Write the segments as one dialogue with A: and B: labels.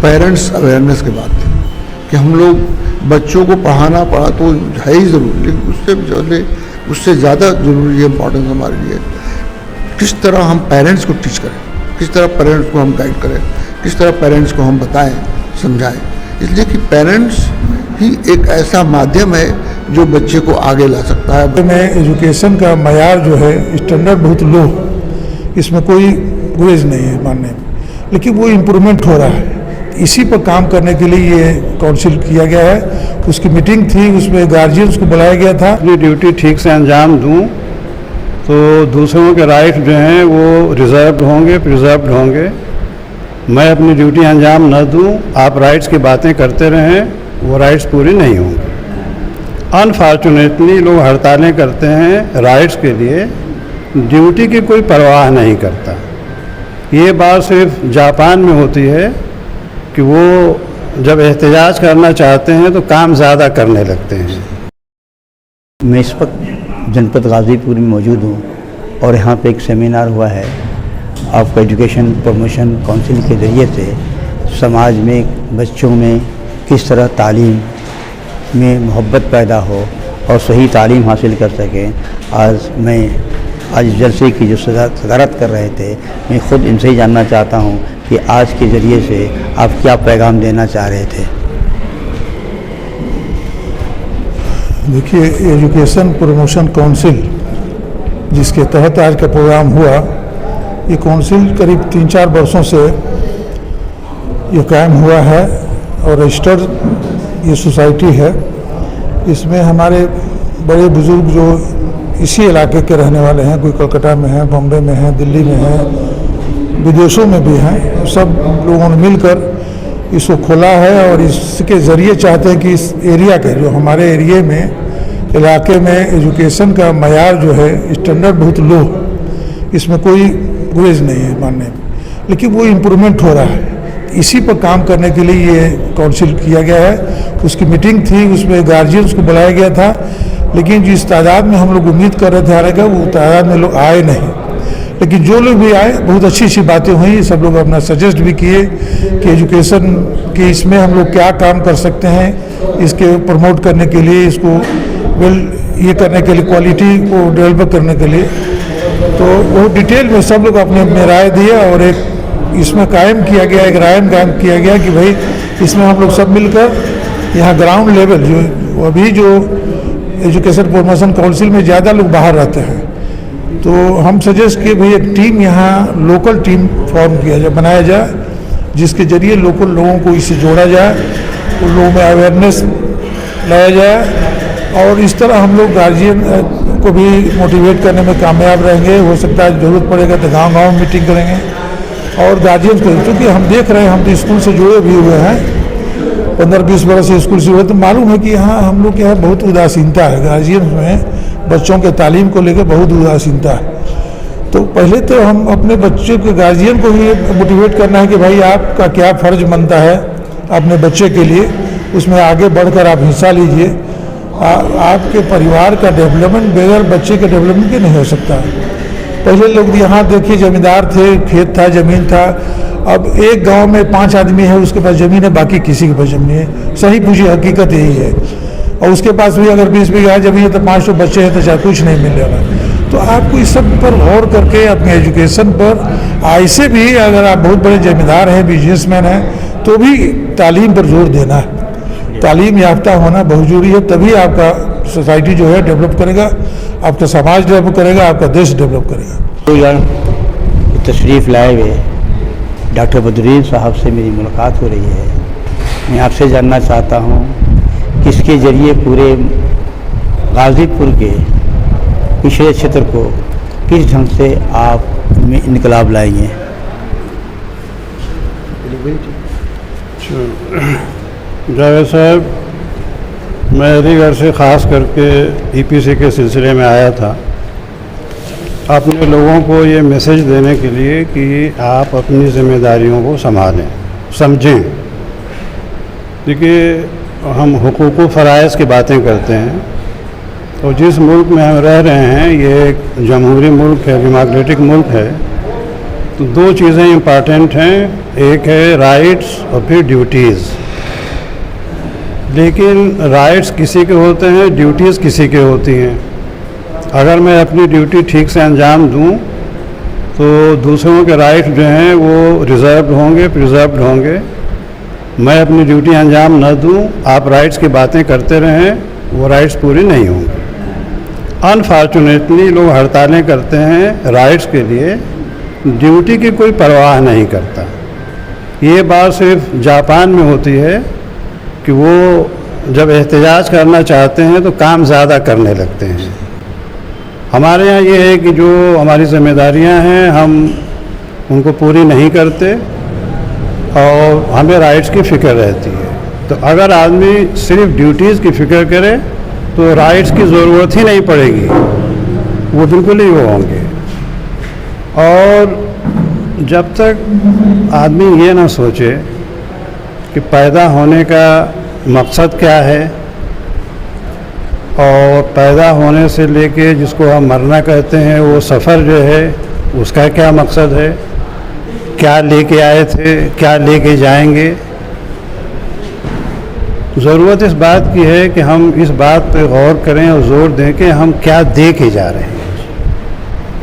A: Parents awareness की बात थी कि हम लोग बच्चों को पढ़ा तो है ही ज़रूरी, लेकिन उससे ज़्यादा ज़रूरी है, इम्पोर्टेंस हमारे लिए किस तरह हम पेरेंट्स को टीच करें, किस तरह पेरेंट्स को हम गाइड करें, किस तरह पेरेंट्स को हम बताएं, समझाएं। इसलिए कि पेरेंट्स ही एक ऐसा माध्यम है जो बच्चे को आगे ला सकता है।
B: में एजुकेशन का मयार जो है स्टैंडर्ड बहुत लो, इसमें कोई गुरेज नहीं है मानने में, लेकिन वो इम्प्रूवमेंट हो रहा है। इसी पर काम करने के लिए ये काउंसिल किया गया है। उसकी मीटिंग थी, उसमें गार्जियंस को बुलाया गया था।
C: अपनी ड्यूटी ठीक से अंजाम दूं तो दूसरों के राइट जो हैं वो रिजर्व्ड होंगे, प्रिजर्व्ड होंगे। मैं अपनी ड्यूटी अंजाम न दूं, आप राइट्स की बातें करते रहें, वो राइट्स पूरी नहीं होंगे। अनफॉर्चुनेटली लोग हड़तालें करते हैं राइट्स के लिए, ड्यूटी की कोई परवाह नहीं करता। ये बात सिर्फ जापान में होती है कि वो जब एहतजाज करना चाहते हैं तो काम ज़्यादा करने लगते हैं।
D: मैं इस वक्त जनपद गाज़ीपुर में मौजूद हूँ और यहाँ पे एक सेमिनार हुआ है आपका एजुकेशन प्रमोशन काउंसिल के ज़रिए से समाज में बच्चों में किस तरह तालीम में मोहब्बत पैदा हो और सही तालीम हासिल कर सकें। आज जलसे की जो सदारत कर रहे थे, मैं ख़ुद इनसे ही जानना चाहता हूँ कि आज के ज़रिए से आप क्या पैगाम देना चाह रहे थे।
B: देखिए, एजुकेशन प्रमोशन काउंसिल जिसके तहत आज का प्रोग्राम हुआ, ये काउंसिल करीब 3-4 वर्षों से ये कायम हुआ है और रजिस्टर्ड ये सोसाइटी है। इसमें हमारे बड़े बुजुर्ग जो इसी इलाके के रहने वाले हैं, कोई कोलकाता में हैं, बॉम्बे में हैं, दिल्ली में हैं, विदेशों में भी हैं, सब लोगों ने मिलकर इसको खोला है और इसके ज़रिए चाहते हैं कि इस एरिया के जो हमारे एरिया में इलाके में एजुकेशन का मयार जो है स्टैंडर्ड बहुत लो, इसमें कोई गुरेज नहीं है मानने में, लेकिन वो इम्प्रूवमेंट हो रहा है। इसी पर काम करने के लिए ये काउंसिल किया गया है। उसकी मीटिंग थी, उसमें गार्जियंस को बुलाया गया था, लेकिन जिस तादाद में हम लोग उम्मीद कर रहे थे आने का, वो तादाद में लोग आए नहीं। लेकिन जो लोग भी आए, बहुत अच्छी अच्छी बातें हुई। सब लोग अपना सजेस्ट भी किए कि एजुकेशन के इसमें हम लोग क्या काम कर सकते हैं, इसके प्रमोट करने के लिए, इसको ये करने के लिए, क्वालिटी को डेवलप करने के लिए। तो वो डिटेल में सब लोग अपने अपने राय दिए और एक इसमें कायम किया गया, एक राय कायम किया गया कि भाई इसमें हम लोग सब मिलकर यहाँ ग्राउंड लेवल जो अभी जो एजुकेशन प्रमोशन काउंसिल में ज़्यादा लोग बाहर रहते हैं, तो हम सजेस्ट किए भाई एक टीम यहाँ लोकल टीम फॉर्म किया जाए, बनाया जाए, जिसके ज़रिए लोकल लोगों को इससे जोड़ा जाए, उन लोगों में अवेयरनेस लाया जाए और इस तरह हम लोग गार्जियन को भी मोटिवेट करने में कामयाब रहेंगे। हो सकता है ज़रूरत पड़ेगा तो गांव-गांव में मीटिंग करेंगे और गार्जियन को, क्योंकि हम देख रहे हैं, हम तो स्कूल से जुड़े भी हुए हैं, 15-20 वर्ष से स्कूल से हुए, तो मालूम है कि यहाँ हम लोग के यहाँ बहुत उदासीनता है, गार्जियन में बच्चों के तालीम को लेकर बहुत उदासीनता है। तो पहले तो हम अपने बच्चों के गार्जियन को ही मोटिवेट करना है कि भाई आपका क्या फ़र्ज बनता है अपने बच्चे के लिए, उसमें आगे बढ़कर आप हिस्सा लीजिए। आपके परिवार का डेवलपमेंट बगैर बच्चे के डेवलपमेंट के नहीं हो सकता। पहले लोग यहाँ देखिए जमींदार थे, खेत था, ज़मीन था। अब एक गांव में 5 आदमी है, उसके पास ज़मीन है, बाकी किसी के पास ज़मीन है। सही पूछी हकीकत यही है। और उसके पास भी अगर 20 बीघा ज़मीन है तो 500 बच्चे हैं तो चाहे कुछ नहीं मिल रहा। तो आपको इस सब पर गौर करके अपने एजुकेशन पर, ऐसे भी अगर आप बहुत बड़े ज़मींदार हैं, बिजनेसमैन हैं, तो भी तालीम पर जोर देना है। तालीम याफ्ता होना बहुत ज़रूरी है, तभी आपका सोसाइटी जो है डेवलप करेगा, आपका समाज डेवलप करेगा, आपका देश डेवलप करेगा।
D: तशरीफ़ लाए हुए डॉक्टर बदरुद्दीन साहब से मेरी मुलाकात हो रही है। मैं आपसे जानना चाहता हूँ कि इसके ज़रिए पूरे गाज़ीपुर के पिछड़े क्षेत्र को किस ढंग से आप में इनकलाब लाएंगे।
C: जावेद साहब, मैं अलीगढ़ से ख़ास करके ईपीसी के सिलसिले में आया था अपने लोगों को ये मैसेज देने के लिए कि आप अपनी ज़िम्मेदारियों को संभालें, समझें। देखिए, हम हुकूक व फ़राइज़ की बातें करते हैं, तो जिस मुल्क में हम रह रहे हैं ये एक जमहूरी मुल्क है, डेमोक्रेटिक मुल्क है, तो दो चीज़ें इम्पॉर्टेंट हैं, एक है राइट्स और फिर ड्यूटीज़। लेकिन राइट्स किसी के होते हैं, ड्यूटीज़ किसी के होती हैं। अगर मैं अपनी ड्यूटी ठीक से अंजाम दूं तो दूसरों के राइट्स जो हैं वो रिजर्व होंगे, प्रिजर्व्ड होंगे। मैं अपनी ड्यूटी अंजाम न दूं, आप राइट्स की बातें करते रहें, वो राइट्स पूरी नहीं होंगे। अनफॉर्चुनेटली लोग हड़तालें करते हैं राइट्स के लिए, ड्यूटी की कोई परवाह नहीं करता। ये बात सिर्फ जापान में होती है कि वो जब एहतजाज करना चाहते हैं तो काम ज़्यादा करने लगते हैं। हमारे यहाँ ये है कि जो हमारी जिम्मेदारियाँ हैं हम उनको पूरी नहीं करते और हमें राइट्स की फ़िक्र रहती है। तो अगर आदमी सिर्फ ड्यूटीज़ की फ़िक्र करे तो राइट्स की ज़रूरत ही नहीं पड़ेगी, वो बिल्कुल ही वो होंगे। और जब तक आदमी ये ना सोचे कि पैदा होने का मकसद क्या है और पैदा होने से लेके जिसको हम मरना कहते हैं वो सफ़र जो है उसका क्या मकसद है, क्या लेके आए थे, क्या लेके जाएंगे। ज़रूरत इस बात की है कि हम इस बात पे गौर करें और ज़ोर दें कि हम क्या दे के जा रहे हैं।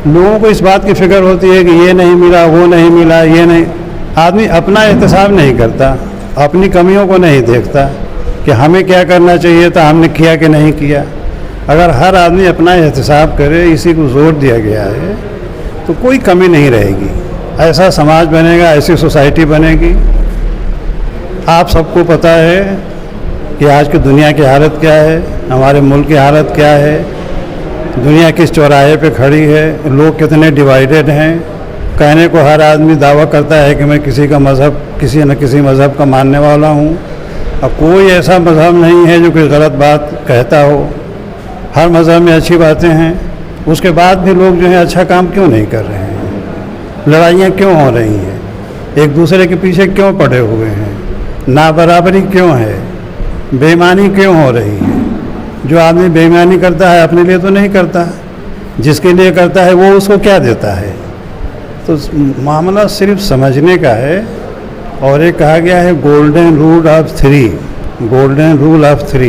C: लोगों को इस बात की फ़िक्र होती है कि ये नहीं मिला, वो नहीं मिला, ये नहीं। आदमी अपना एहतसाब नहीं करता, अपनी कमियों को नहीं देखता कि हमें क्या करना चाहिए था, हमने किया कि नहीं किया। अगर हर आदमी अपना एहतसाब करे, इसी को ज़ोर दिया गया है, तो कोई कमी नहीं रहेगी। ऐसा समाज बनेगा, ऐसी सोसाइटी बनेगी। आप सबको पता है कि आज की दुनिया की हालत क्या है, हमारे मुल्क की हालत क्या है, दुनिया किस चौराहे पे खड़ी है, लोग कितने डिवाइडेड हैं। कहने को हर आदमी दावा करता है कि मैं किसी का मज़हब, किसी न किसी मज़हब का मानने वाला हूँ। अब कोई ऐसा मज़हब नहीं है जो कोई गलत बात कहता हो। हर मज़हब में अच्छी बातें हैं, उसके बाद भी लोग जो है अच्छा काम क्यों नहीं कर रहे हैं? लड़ाइयाँ क्यों हो रही हैं? एक दूसरे के पीछे क्यों पड़े हुए हैं? नाबराबरी क्यों है? बेईमानी क्यों हो रही है? जो आदमी बेईमानी करता है अपने लिए तो नहीं करता, जिसके लिए करता है वो उसको क्या देता है? तो मामला सिर्फ समझने का है। और एक कहा गया है golden rule of three, golden rule of three.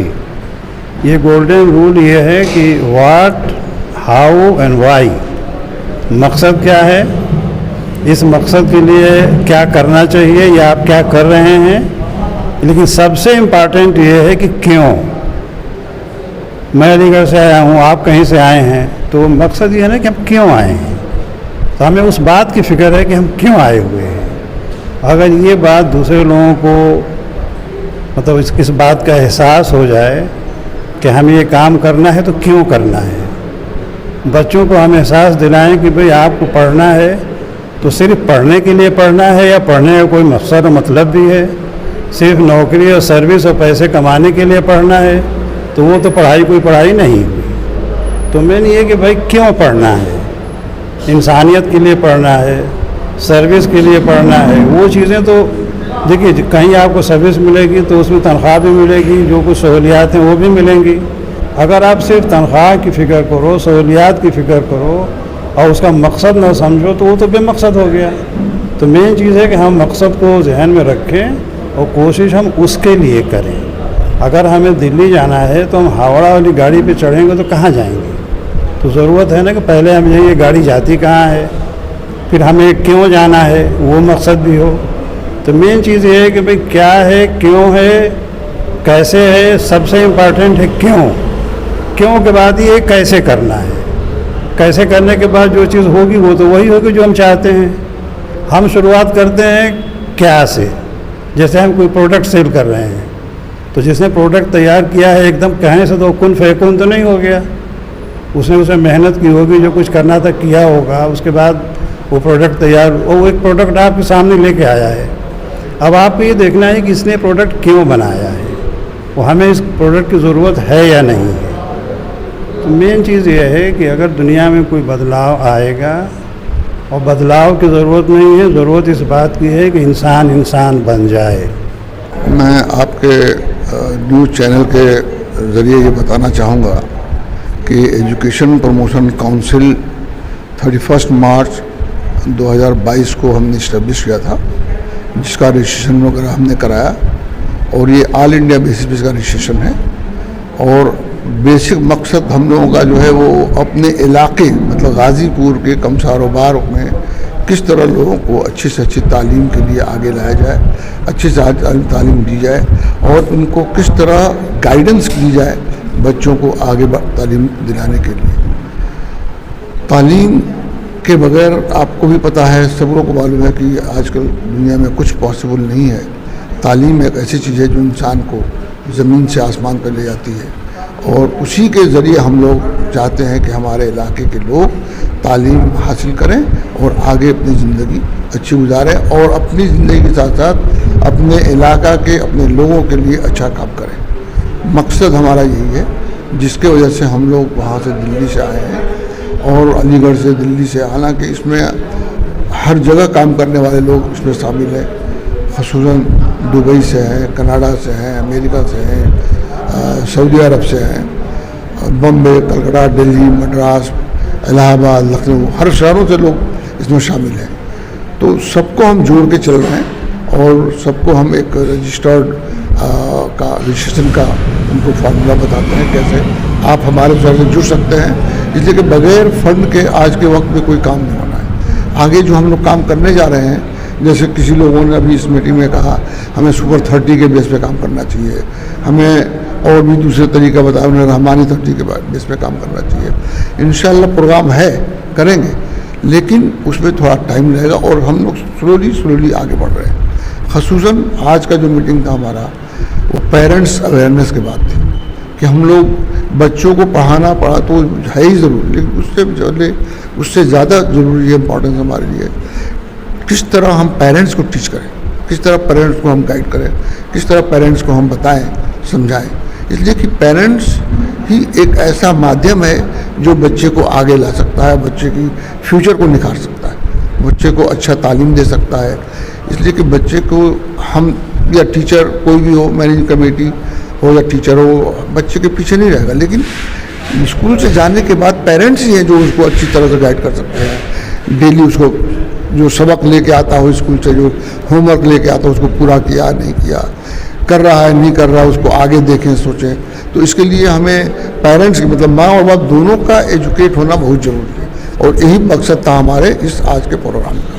C: ये गोल्डन रूल ये है कि व्हाट, हाउ एंड वाई। मकसद क्या है, इस मकसद के लिए क्या करना चाहिए या आप क्या कर रहे हैं, लेकिन सबसे इम्पॉर्टेंट ये है कि क्यों। मैं अलीगढ़ से आया हूँ, आप कहीं से आए हैं, तो मकसद ये है ना कि हम क्यों आए हैं। तो हमें उस बात की फ़िक्र है कि हम क्यों आए हुए हैं। अगर ये बात दूसरे लोगों को मतलब इस बात का एहसास हो जाए कि हमें ये काम करना है तो क्यों करना है। बच्चों को हम एहसास दिलाएं कि भाई आपको पढ़ना है तो सिर्फ पढ़ने के लिए पढ़ना है या पढ़ने का कोई मकसद और मतलब भी है। सिर्फ नौकरी और सर्विस और पैसे कमाने के लिए पढ़ना है तो वो तो पढ़ाई कोई पढ़ाई नहीं हुई। तो मैंने ये कि भाई क्यों पढ़ना है, इंसानियत के लिए पढ़ना है, सर्विस के लिए पढ़ना है। वो चीज़ें तो देखिए, कहीं आपको सर्विस मिलेगी तो उसमें तनख्वाह भी मिलेगी, जो कुछ सहूलियात हैं वो भी मिलेंगी। अगर आप सिर्फ तनख्वाह की फ़िक्र करो, सहूलियात की फ़िक्र करो और उसका मकसद ना समझो तो वो तो बेमकसद हो गया। तो मेन चीज़ है कि हम मकसद को जहन में रखें और कोशिश हम उसके लिए करें। अगर हमें दिल्ली जाना है तो हम हावड़ा वाली गाड़ी पे चढ़ेंगे तो कहाँ जाएंगे? तो ज़रूरत है ना कि पहले हम ये गाड़ी जाती कहाँ है, फिर हमें क्यों जाना है, वो मकसद भी हो। तो मेन चीज़ ये है कि भाई क्या है, क्यों है, कैसे है। सबसे इम्पॉर्टेंट है क्यों। क्यों के बाद ये कैसे करना है। कैसे करने के बाद जो चीज़ होगी वो तो वही होगी जो हम चाहते हैं। हम शुरुआत करते हैं क्या से। जैसे हम कोई प्रोडक्ट सेल कर रहे हैं तो जिसने प्रोडक्ट तैयार किया है एकदम कहने से तो कुन फैकुन तो नहीं हो गया। उसने मेहनत की होगी, जो कुछ करना था किया होगा, उसके बाद वो प्रोडक्ट तैयार, वो एक प्रोडक्ट आपके सामने लेके आया है। अब आपको ये देखना है कि इसने प्रोडक्ट क्यों बनाया है, वो हमें इस प्रोडक्ट की ज़रूरत है या नहीं है। तो मेन चीज़ ये है कि अगर दुनिया में कोई बदलाव आएगा, और बदलाव की ज़रूरत नहीं है, ज़रूरत इस बात की है कि इंसान इंसान बन जाए।
A: मैं आपके न्यूज़ चैनल के ज़रिए ये बताना चाहूँगा कि एजुकेशन प्रमोशन काउंसिल 31 मार्च 2022 को हमने इस्टेब्लिश किया था, जिसका रजिस्ट्रेशन वगैरह हमने कराया और ये ऑल इंडिया बेसिस पे इसका रजिस्ट्रेशन है। और बेसिक मकसद हम लोगों का जो है वो अपने इलाके मतलब गाज़ीपुर के कमसारोबार में किस तरह लोगों को अच्छी से अच्छी तालीम के लिए आगे लाया जाए, अच्छी से अच्छी तालीम दी जाए और उनको किस तरह गाइडेंस की जाए बच्चों को आगे तालीम दिलाने के लिए। तालीम के बगैर आपको भी पता है, सब लोगों को मालूम है कि आजकल दुनिया में कुछ पॉसिबल नहीं है। तालीम एक ऐसी चीज़ है जो इंसान को ज़मीन से आसमान पर ले जाती है और उसी के ज़रिए हम लोग चाहते हैं कि हमारे इलाके के लोग तालीम हासिल करें और आगे अपनी ज़िंदगी अच्छी गुजारें और अपनी ज़िंदगी के साथ साथ अपने इलाका के अपने लोगों के लिए अच्छा काम करें। मकसद हमारा यही है, जिसके वजह से हम लोग वहाँ से दिल्ली से आए हैं और अलीगढ़ से दिल्ली से। हालांकि इसमें हर जगह काम करने वाले लोग इसमें शामिल हैं, ख़ुसूसन दुबई से हैं, कनाडा से हैं, अमेरिका से हैं, सऊदी अरब से हैं, बम्बे, कलकत्ता, दिल्ली, मद्रास, इलाहाबाद, लखनऊ, हर शहरों से लोग इसमें शामिल हैं। तो सबको हम जोड़ के चल रहे हैं और सबको हम एक रजिस्ट्रेशन का उनको फार्मूला बताते हैं कैसे आप हमारे शहर से जुड़ सकते हैं। इसलिए कि बगैर फंड के आज के वक्त में कोई काम नहीं होना है। आगे जो हम लोग काम करने जा रहे हैं, जैसे किसी लोगों ने अभी इस मीटिंग में कहा हमें सुपर 30 के बेस पे काम करना चाहिए, हमें और भी दूसरे तरीका बताया उन्हें रहमानी 30 के बेस पे काम करना चाहिए। इंशाल्लाह प्रोग्राम है, करेंगे, लेकिन उसमें थोड़ा टाइम लगेगा और हम लोग स्लोली आगे बढ़ रहे हैं। ख़ुसूसन आज का जो मीटिंग था हमारा, वो पेरेंट्स अवेयरनेस के बाद थी कि हम लोग बच्चों को पढ़ा तो है ही ज़रूरी, लेकिन उससे ज़्यादा ज़रूरी है, इम्पोर्टेंस हमारे लिए किस तरह हम पेरेंट्स को टीच करें, किस तरह पेरेंट्स को हम गाइड करें, किस तरह पेरेंट्स को हम बताएं, समझाएं। इसलिए कि पेरेंट्स ही एक ऐसा माध्यम है जो बच्चे को आगे ला सकता है, बच्चे की फ्यूचर को निखार सकता है, बच्चे को अच्छा तालीम दे सकता है। इसलिए कि बच्चे को हम या टीचर कोई भी हो, मैनेजिंग कमेटी हो या टीचर हो, बच्चे के पीछे नहीं रहेगा, लेकिन स्कूल से जाने के बाद पेरेंट्स ही हैं जो उसको अच्छी तरह से गाइड कर सकते हैं। डेली उसको जो सबक लेके आता हो स्कूल से, जो होमवर्क लेके आता हो, उसको पूरा किया नहीं किया, कर रहा है नहीं कर रहा है, उसको आगे देखें, सोचें। तो इसके लिए हमें पेरेंट्स की मतलब माँ और बाप दोनों का एजुकेट होना बहुत ज़रूरी है और यही मकसद था हमारे इस आज के प्रोग्राम का।